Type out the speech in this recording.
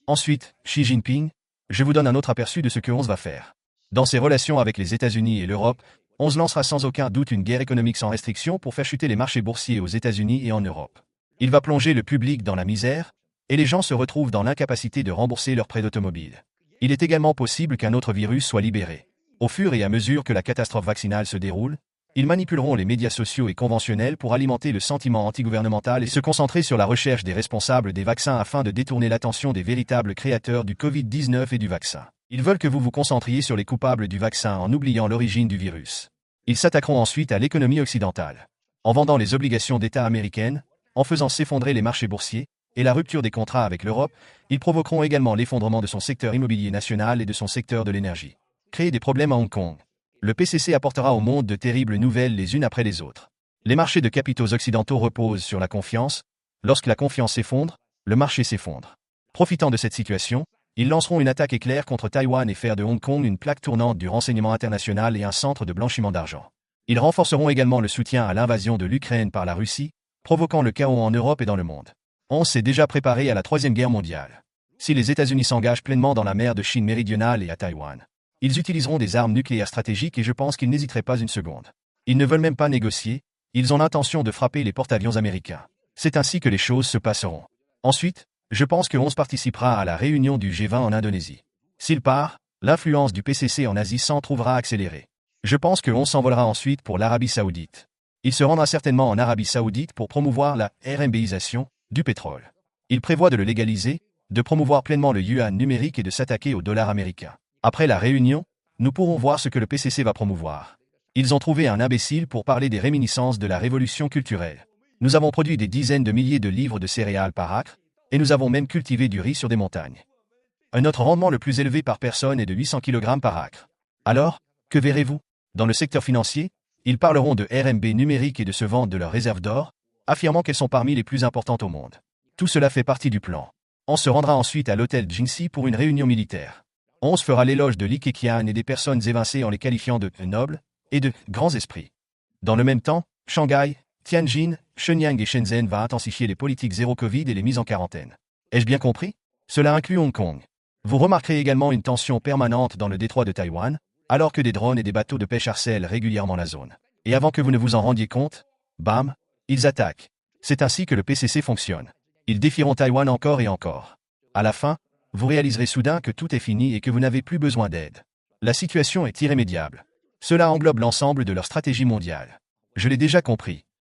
Ensuite, Xi Jinping, je vous donne un autre aperçu de ce que 11 va faire. Dans ses relations avec les États-Unis et l'Europe, 11 lancera sans aucun doute une guerre économique sans restriction pour faire chuter les marchés boursiers aux États-Unis et en Europe. Il va plonger le public dans la misère, et les gens se retrouvent dans l'incapacité de rembourser leurs prêts d'automobile. Il est également possible qu'un autre virus soit libéré. Au fur et à mesure que la catastrophe vaccinale se déroule, ils manipuleront les médias sociaux et conventionnels pour alimenter le sentiment antigouvernemental et se concentrer sur la recherche des responsables des vaccins afin de détourner l'attention des véritables créateurs du Covid-19 et du vaccin. Ils veulent que vous vous concentriez sur les coupables du vaccin en oubliant l'origine du virus. Ils s'attaqueront ensuite à l'économie occidentale. En vendant les obligations d'État américaines, en faisant s'effondrer les marchés boursiers, et la rupture des contrats avec l'Europe, ils provoqueront également l'effondrement de son secteur immobilier national et de son secteur de l'énergie. Créer des problèmes à Hong Kong. Le PCC apportera au monde de terribles nouvelles les unes après les autres. Les marchés de capitaux occidentaux reposent sur la confiance. Lorsque la confiance s'effondre, le marché s'effondre. Profitant de cette situation, ils lanceront une attaque éclair contre Taïwan et faire de Hong Kong une plaque tournante du renseignement international et un centre de blanchiment d'argent. Ils renforceront également le soutien à l'invasion de l'Ukraine par la Russie, provoquant le chaos en Europe et dans le monde. On s'est déjà préparé à la Troisième Guerre mondiale. Si les États-Unis s'engagent pleinement dans la mer de Chine méridionale et à Taïwan, ils utiliseront des armes nucléaires stratégiques et je pense qu'ils n'hésiteraient pas une seconde. Ils ne veulent même pas négocier, ils ont l'intention de frapper les porte-avions américains. C'est ainsi que les choses se passeront. Ensuite, je pense que 11 participera à la réunion du G20 en Indonésie. S'il part, l'influence du PCC en Asie s'en trouvera accélérée. Je pense que 11 s'envolera ensuite pour l'Arabie Saoudite. Il se rendra certainement en Arabie Saoudite pour promouvoir la RMBisation du pétrole. Il prévoit de le légaliser, de promouvoir pleinement le yuan numérique et de s'attaquer au dollar américain. Après la réunion, nous pourrons voir ce que le PCC va promouvoir. Ils ont trouvé un imbécile pour parler des réminiscences de la révolution culturelle. Nous avons produit des dizaines de milliers de livres de céréales par acre, et nous avons même cultivé du riz sur des montagnes. Notre rendement le plus élevé par personne est de 800 kg par acre. Alors, que verrez-vous? Dans le secteur financier, ils parleront de RMB numérique et de se vendre de leurs réserves d'or, affirmant qu'elles sont parmi les plus importantes au monde. Tout cela fait partie du plan. On se rendra ensuite à l'hôtel Jingxi pour une réunion militaire. On se fera l'éloge de Li Keqiang et des personnes évincées en les qualifiant de nobles et de grands esprits. Dans le même temps, Shanghai, Tianjin, Shenyang et Shenzhen va intensifier les politiques zéro Covid et les mises en quarantaine. Ai-je bien compris? Cela inclut Hong Kong. Vous remarquerez également une tension permanente dans le détroit de Taïwan, alors que des drones et des bateaux de pêche harcèlent régulièrement la zone. Et avant que vous ne vous en rendiez compte, bam, ils attaquent. C'est ainsi que le PCC fonctionne. Ils défieront Taïwan encore et encore. À la fin, vous réaliserez soudain que tout est fini et que vous n'avez plus besoin d'aide. La situation est irrémédiable. Cela englobe l'ensemble de leur stratégie mondiale. Je l'ai déjà compris.